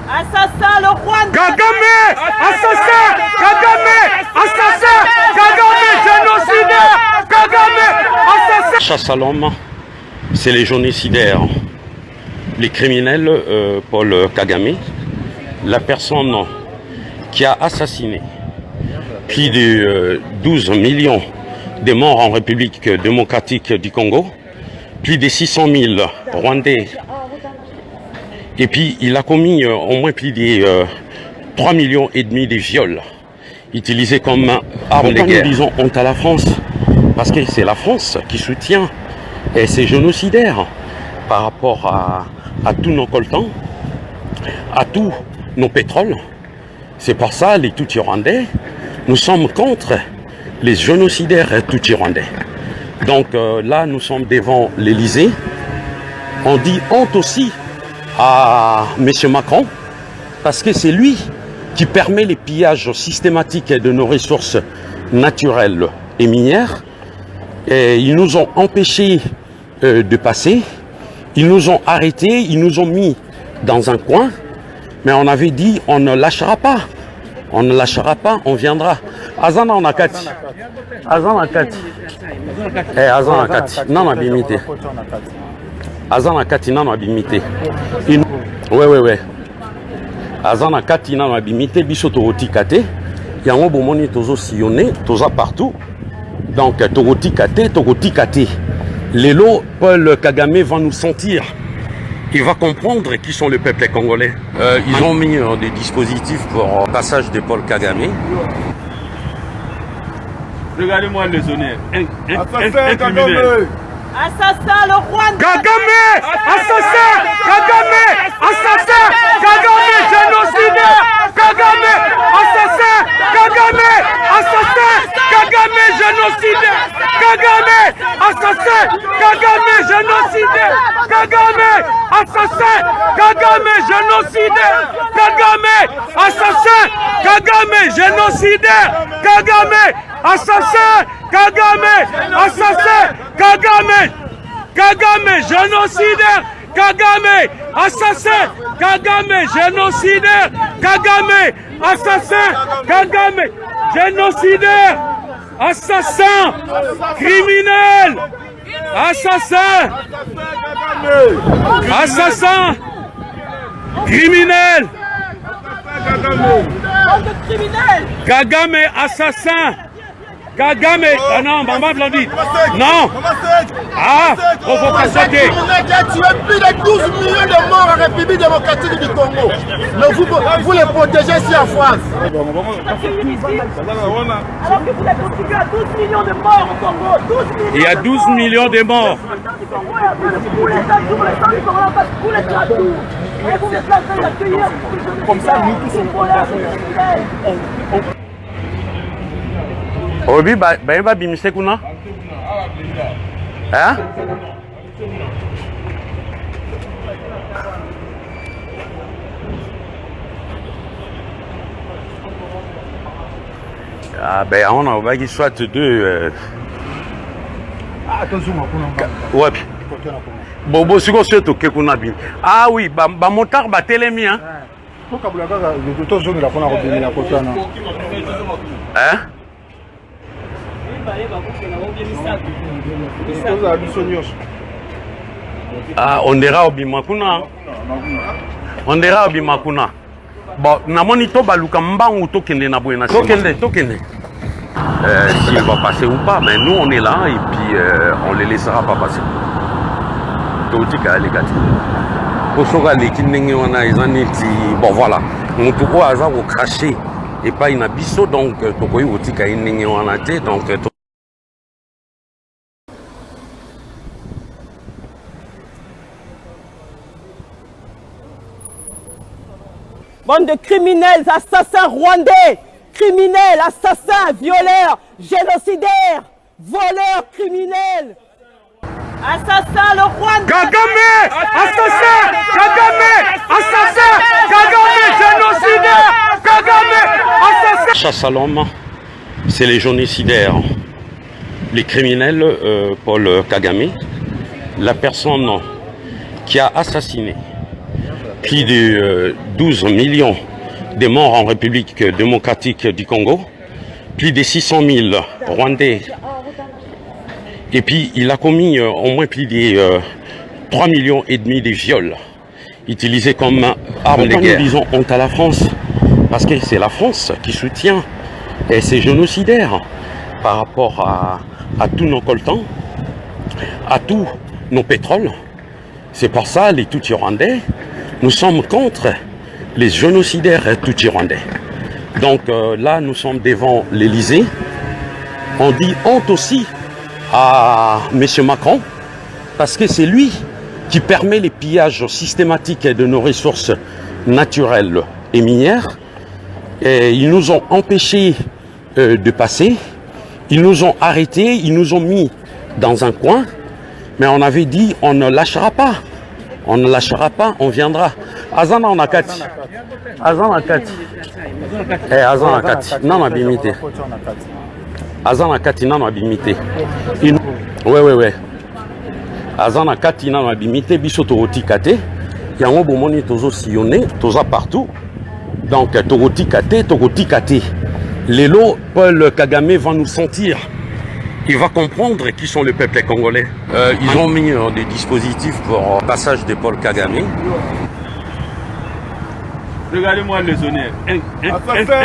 Assassin, le Rwanda. Kagame, assassin. Kagame, assassin. Kagame, génocidaire. Kagame, assassin. Chasse à l'homme, c'est les génocidaires, les criminels. Paul Kagame, la personne qui a assassiné plus de 12 millions de morts en République démocratique du Congo, plus de 600 000 Rwandais. Et puis il a commis au moins plus de 3,5 millions de viols utilisés comme arme de guerre. Nous disons honte à la France, parce que c'est la France qui soutient ces génocidaires par rapport à tous nos coltans, à tous nos pétroles. C'est pour ça les Tutsi-Rwandais, nous sommes contre les génocidaires Tutsi-Rwandais. Donc là, nous sommes devant l'Élysée. On dit honte aussi à M. Macron, parce que c'est lui qui permet les pillages systématiques de nos ressources naturelles et minières. Et ils nous ont empêchés de passer, ils nous ont arrêtés, ils nous ont mis dans un coin, mais on avait dit on ne lâchera pas. On ne lâchera pas, on viendra. Azana on a kati. Azana kati. Azana kati. Non, on a limité. Azana kati, non, on a limité. Ouais. Azana kati, non, on a limité. Bisoto roti kate. Yango bomoni tozo sillonné, toza partout. Donc, toroti kate. Lélo, Paul Kagame va nous sentir. Il va comprendre qui sont le peuple congolais. Ils ont mis des dispositifs pour le passage de Paul Kagame. Regardez-moi les honneurs. Assassin, le Rwanda. Kagame, assassin. Kagame, assassin. Kagame, génocidaire. Kagame, assassin. Kagame, assassin. Kagame, génocidaire. Kagame, assassin. Kagame, génocidaire. Kagame, assassin. Kagame, génocidaire. Kagame, assassin. Kagame, génocidaire. Kagame, assassin. Kagame, assassin. Kagame, Kagame, génocidaire. Kagame, assassin. Kagame, génocidaire. Kagame, assassin. Kagame, génocidaire. Assassin, criminel. Assassin. Assassin. Criminel. Kagame, assassin. Kagame, ah non, maman l'a dit. Non. Ah, provocation. Qui a tué plus de 12 millions de morts en République démocratique du Congo. Mais vous les protégez ici en France. Alors que vous avez contribué à 12 millions de morts au Congo. 12 millions. Il y a 12 millions de morts. Comme ça, nous tous Obi, ba bimise kuna? Hein? Ah ben on a obagi soit deux. Ouais. Bobo siko seto ke kuna bi. Ah oui, ba motar ba telemi hein. Hein? Ah, on dira obimakuna. On dira obimakuna. Bon, namoni to baluka mbangu tokende na boyena. Tokende. S'il va passer ou pas, mais nous on est là et puis on les laissera pas passer. Totika les gars. Kosoga les kinenge wana ezaneti. Bon voilà. Mutu ko aza ko cracher et pas une abisso donc tokoyi otika inenge wana te donc bande de criminels, assassins rwandais, criminels, assassins, violeurs, génocidaires, voleurs, criminels. Assassin, le Rwanda. Kagame, assassin. Kagame, assassin. Kagame, génocidaire. Kagame, assassin. Chasse à l'homme, c'est les génocidaires, les criminels. Paul Kagame, la personne qui a assassiné plus de 12 millions de morts en République démocratique du Congo, plus de 600 000 Rwandais. Et puis il a commis au moins plus de 3,5 millions de viols utilisés comme arme de guerre. Nous disons honte à la France, parce que c'est la France qui soutient ces génocidaires par rapport à tous nos coltans, à tous nos pétroles. C'est pour ça les Tutsi-Rwandais, nous sommes contre les génocidaires Tutsi-Rwandais. Donc là, nous sommes devant l'Élysée. On dit honte aussi à M. Macron, parce que c'est lui qui permet les pillages systématiques de nos ressources naturelles et minières. Et ils nous ont empêchés de passer, ils nous ont arrêtés, ils nous ont mis dans un coin, mais on avait dit on ne lâchera pas. On ne lâchera pas, on viendra. Azana on a kati. Azana kati. Azana kati. Non, on a bimité. Azana kati, non, on a bimité. Ouais. Azana kati, non, on a bimité. Biso toroti kate. Yango bomoni tozo sillonné, toza partout. Donc toroti kate. Lelo, Paul Kagame va nous sentir. Il va comprendre qui sont le peuple congolais. Ils ont mis des dispositifs pour le passage de Paul Kagame. Regardez-moi les honneurs. Un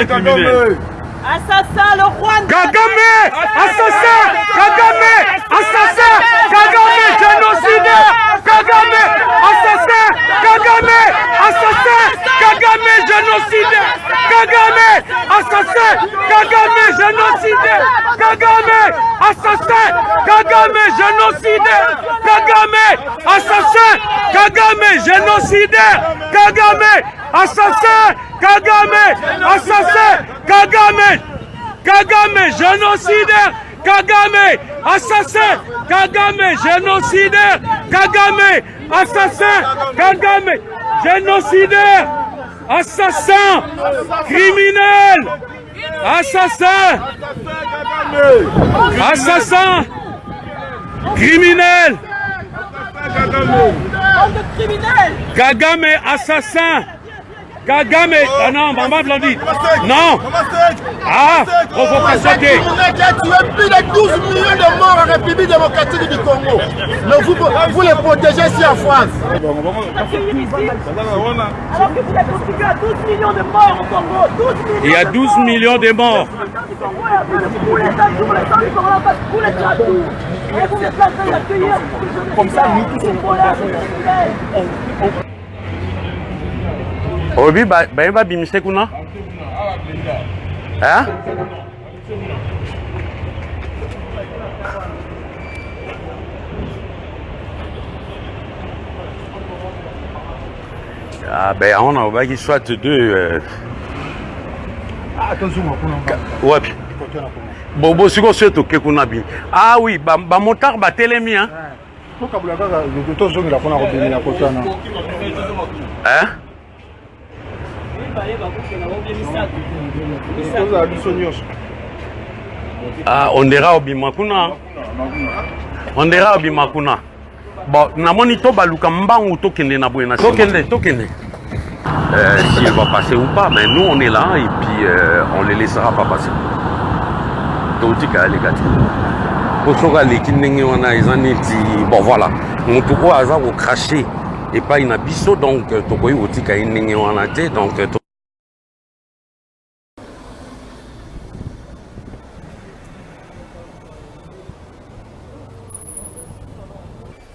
criminel. Assassin, le Rwanda. Kagame, assassin, Kagame, assassin, Kagame, génocidaire, Kagame, assassin, Kagame, assassin, Kagame, génocidaire, Kagame, assassin, Kagame, génocidaire, Kagame, assassin, Kagame, génocidaire, Kagame, assassin, Kagame, génocidaire, Kagame, assassin, Kagame, assassin, Kagame, Kagame, génocidaire, Kagame, assassin, Kagame, génocidaire, Kagame, assassin, Kagame, génocidaire, assassin, criminel, assassin, assassin, criminel, Kagame, assassin. Kagame, ah non, maman l'a dit. Non. Ah, provocation. Qui a tué plus de 12 millions de morts en République démocratique du Congo. Mais vous les protégez ici en France. Alors que vous êtes constitué à 12 millions de morts au Congo. 12 millions. Il y a 12 millions de morts. Comme ça, nous tous sommes Obi ba bimise kuna? Hein? Ah ben on a obagi soit deux ouais. Bobo siko seto ke kuna bi. Ah oui, ba motar ba telemi hein. Hein? Ah, on dira au bimakuna. On dira au bimakuna. Bon, na monito baluka mbangu tokende na buena. Tokende. S'il va passer ou pas, mais nous on est là et puis on les laissera pas passer. Totika les gars. Posoka les kinenge wana ezaniti. Bon voilà, on peut pas hasard au cracher et pas une abisso donc tokoyi otika inenge wana te donc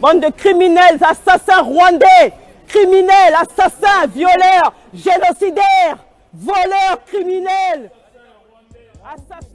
bande de criminels, assassins rwandais, criminels, assassins, violeurs, génocidaires, voleurs, criminels, assassins.